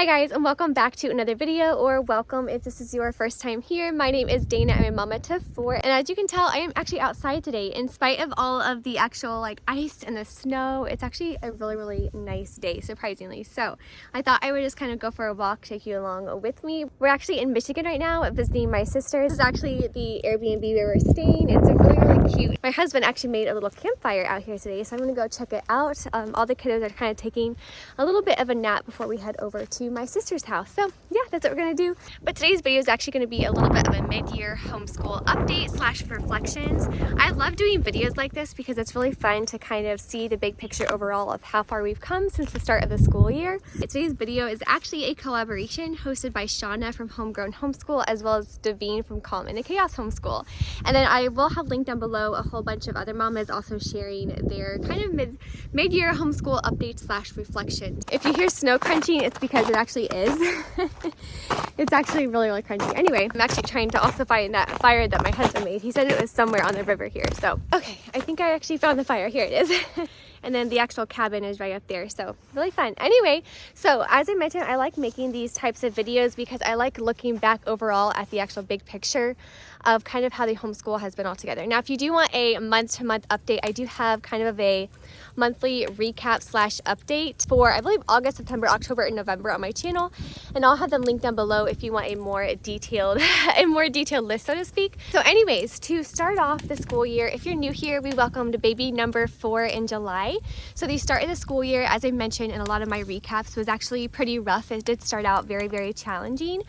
Hi guys, and welcome back to another video, or welcome if this is your first time here. My name is Dana. I'm a mama to 4, and as you can tell, I am actually outside today. In spite of all of the actual ice and the snow, it's actually a really nice day, surprisingly. So I thought I would just kind of go for a walk, take you along with me. We're actually in Michigan right now visiting my sister. This is actually the Airbnb where we're staying. It's really cute. My husband actually made a little campfire out here today, so I'm gonna go check it out. All the kiddos are kind of taking a little bit of a nap before we head over to my sister's house. So yeah, that's what we're gonna do. But today's video is actually gonna be a little bit of a mid-year homeschool update slash reflections. I love doing videos like this because it's really fun to kind of see the big picture overall of how far we've come since the start of the school year. Today's video is actually a collaboration hosted by Shauna from Homegrown Homeschool as well as Davine from Calm in the Chaos Homeschool. And then I will have linked down below a whole bunch of other mamas also sharing their kind of mid-year homeschool updates slash reflections. If you hear snow crunching, it's because it actually is. It's actually really crunchy. Anyway, I'm actually trying to also find that fire that my husband made. He said it was somewhere on the river here. So, okay, I think I actually found the fire. Here it is. And then the actual cabin is right up there, so really fun. Anyway, so as I mentioned, I like making these types of videos because I like looking back overall at the actual big picture of kind of how the homeschool has been all together. Now, if you do want a month-to-month update, I do have kind of a monthly recap slash update for, I believe, August, September, October, and November on my channel. And I'll have them linked down below if you want a more detailed list, so to speak. So anyways, to start off the school year, if you're new here, we welcomed baby number 4 in July. So the start of the school year, as I mentioned in a lot of my recaps, was actually pretty rough. It did start out very challenging,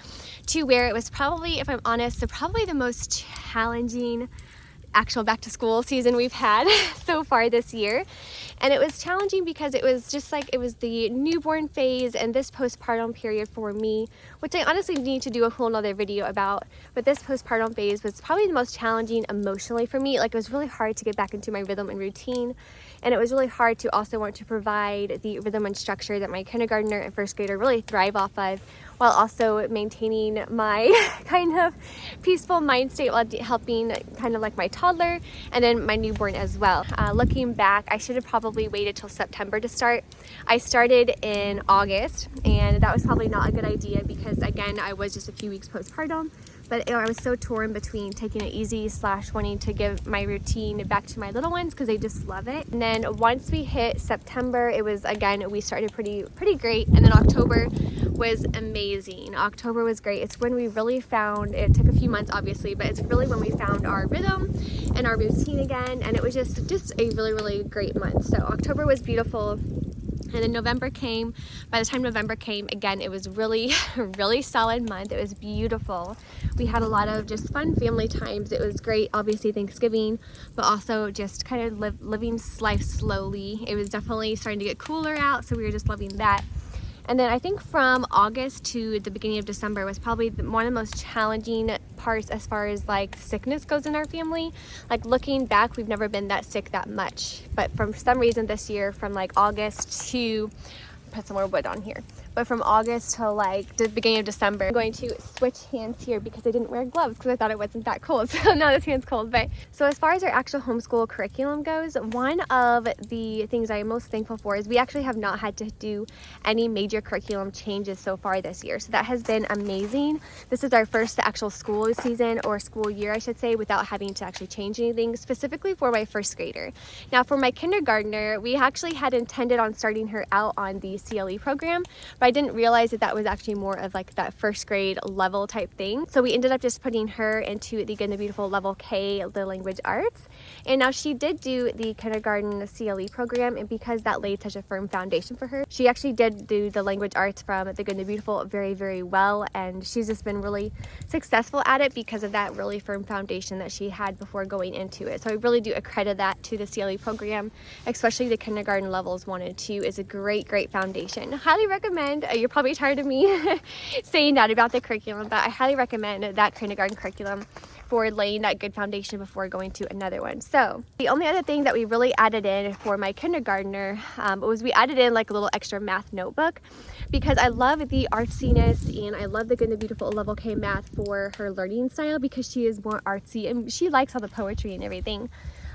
to where it was probably, if I'm honest, probably the most challenging actual back to school season we've had so far this year. And it was challenging because it was just like, it was the newborn phase and this postpartum period for me, which I honestly need to do a whole nother video about. But this postpartum phase was probably the most challenging emotionally for me. Like, it was really hard to get back into my rhythm and routine. And it was really hard to also want to provide the rhythm and structure that my kindergartner and first grader really thrive off of, while also maintaining my kind of peaceful mind state while helping kind of like my toddler and then my newborn as well. Looking back, I should have probably waited till September to start. I started in August, and that was probably not a good idea because, again, I was just a few weeks postpartum. But I was so torn between taking it easy slash wanting to give my routine back to my little ones because they just love it. And then once we hit September, it was, again, we started pretty great. And then October was amazing. October was great. It's when we really found, it took a few months obviously, but it's really when we found our rhythm and our routine again. And it was just a really great month. So October was beautiful. And then November came. By the time November came, again, it was really solid month. It was beautiful. We had a lot of just fun family times. It was great, obviously Thanksgiving, but also just kind of living life slowly. It was definitely starting to get cooler out, so we were just loving that. And then I think from August to the beginning of December was probably one of the most challenging parts as far as like sickness goes in our family. Like, looking back, we've never been that sick that much. But for some reason this year, from like August to, put some more wood on here, but from August to like the beginning of December, I'm going to switch hands here because I didn't wear gloves because I thought it wasn't that cold. So now this hand's cold. But so as far as our actual homeschool curriculum goes, one of the things I am most thankful for is we actually have not had to do any major curriculum changes so far this year. So that has been amazing. This is our first actual school season, or school year I should say, without having to actually change anything specifically for my first grader. Now for my kindergartner, we actually had intended on starting her out on the CLE program, but I didn't realize that that was actually more of like that first grade level type thing. So we ended up just putting her into the Good and the Beautiful level K, the language arts. And now she did do the kindergarten CLE program, and because that laid such a firm foundation for her, she actually did do the language arts from the Good and the Beautiful very well, and she's just been really successful at it because of that really firm foundation that she had before going into it. So I really do accredit that to the CLE program, especially the kindergarten levels 1 and 2 is a great foundation. Highly recommend, you're probably tired of me saying that about the curriculum, but I highly recommend that kindergarten curriculum for laying that good foundation before going to another one. So the only other thing that we really added in for my kindergartner was we added in like a little extra math notebook, because I love the artsiness and I love the Good and the Beautiful level K math for her learning style, because she is more artsy and she likes all the poetry and everything.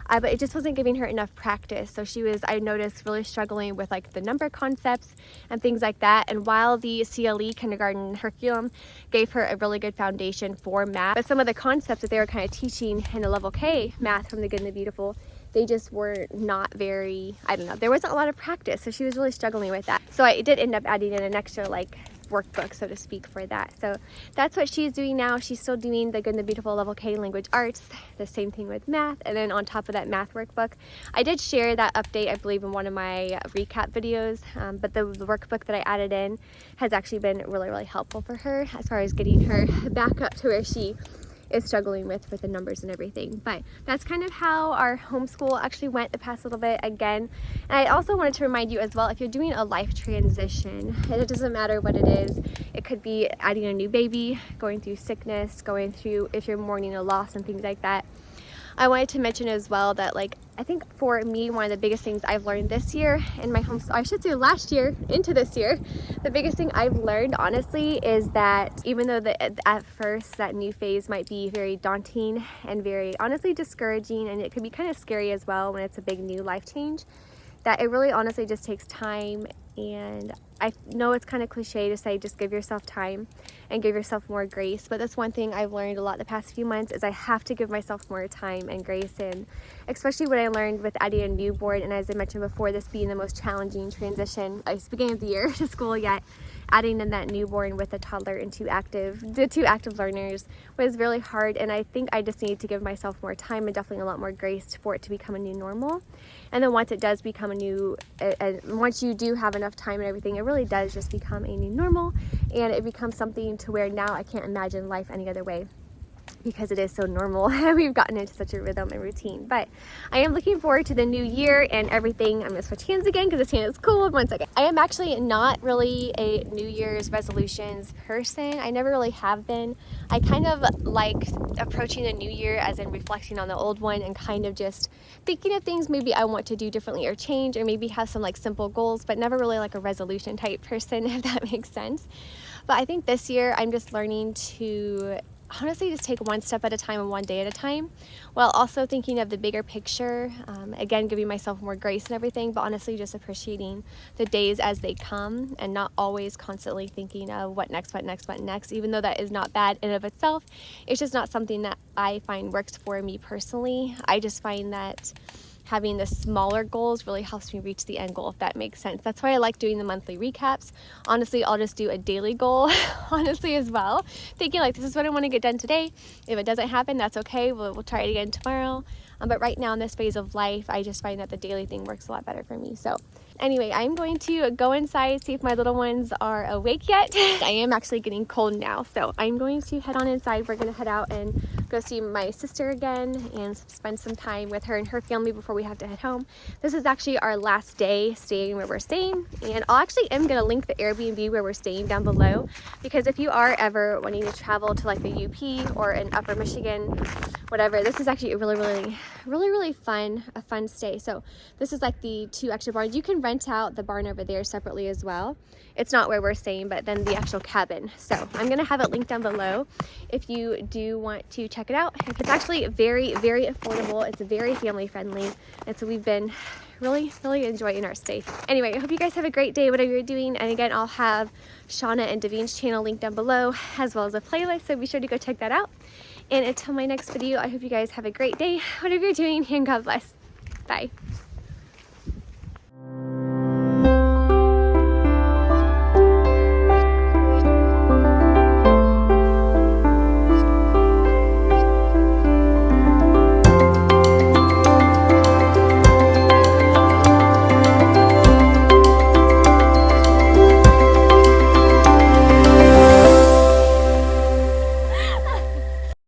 but it just wasn't giving her enough practice. So she was, I noticed, really struggling with like the number concepts and things like that. And while the CLE kindergarten curriculum gave her a really good foundation for math, but some of the concepts that they were kind of teaching in the level K math from the Good and the Beautiful, they just were not very, I don't know, there wasn't a lot of practice. So she was really struggling with that. So I did end up adding in an extra like workbook, so to speak, for that. So that's what she's doing now. She's still doing the Good and the Beautiful level K language arts, the same thing with math, and then on top of that math workbook, I did share that update, I believe, in one of my recap videos, but the workbook that I added in has actually been really helpful for her as far as getting her back up to where she is struggling with the numbers and everything. But that's kind of how our homeschool actually went the past little bit again. And I also wanted to remind you as well, if you're doing a life transition, and it doesn't matter what it is, it could be adding a new baby, going through sickness, going through if you're mourning a loss and things like that. I wanted to mention as well that, like, I think for me, one of the biggest things I've learned this year in my homeschool, I should say last year into this year, the biggest thing I've learned honestly is that even though at first that new phase might be very daunting and very honestly discouraging, and it can be kind of scary as well when it's a big new life change, that it really honestly just takes time. And I know it's kind of cliche to say just give yourself time and give yourself more grace, but that's one thing I've learned a lot the past few months is I have to give myself more time and grace, and especially what I learned with adding a newborn, and as I mentioned before, this being the most challenging transition, at the beginning of the year to school yet, adding in that newborn with the toddler and the two active learners was really hard. And I think I just need to give myself more time and definitely a lot more grace for it to become a new normal. And then once it does become a new, once you do have enough time and everything, it really does just become a new normal, and it becomes something to where now I can't imagine life any other way, because it is so normal. We've gotten into such a rhythm and routine. But I am looking forward to the new year and everything. I'm gonna switch hands again because this hand is cold. 1 second. I am actually not really a New Year's resolutions person. I never really have been. I kind of like approaching the new year as in reflecting on the old one and kind of just thinking of things maybe I want to do differently or change, or maybe have some like simple goals, but never really like a resolution type person, if that makes sense. But I think this year I'm just learning to honestly just take one step at a time and one day at a time, while also thinking of the bigger picture, again giving myself more grace and everything, but honestly just appreciating the days as they come and not always constantly thinking of what next, even though that is not bad in and of itself. It's just not something that I find works for me personally. I just find that having the smaller goals really helps me reach the end goal, if that makes sense. That's why I like doing the monthly recaps. Honestly, I'll just do a daily goal, honestly, as well. Thinking like, this is what I want to get done today. If it doesn't happen, that's okay. We'll try it again tomorrow. But right now in this phase of life, I just find that the daily thing works a lot better for me. So anyway, I'm going to go inside, see if my little ones are awake yet. I am actually getting cold now, so I'm going to head on inside. We're going to head out and go see my sister again and spend some time with her and her family before we have to head home. This is actually our last day staying where we're staying, and I actually am going to link the Airbnb where we're staying down below, because if you are ever wanting to travel to like the UP or in Upper Michigan, whatever, this is actually a really fun stay. So this is like the two extra barns. You can rent out the barn over there separately as well. It's not where we're staying, but then the actual cabin. So I'm gonna have it linked down below if you do want to check it out. It's actually very affordable. It's very family friendly, and so we've been really enjoying our stay. Anyway, I hope you guys have a great day, whatever you're doing. And again, I'll have Shauna and Daveen's channel linked down below, as well as a playlist, so be sure to go check that out. And until my next video, I hope you guys have a great day, whatever you're doing, and God bless. Bye.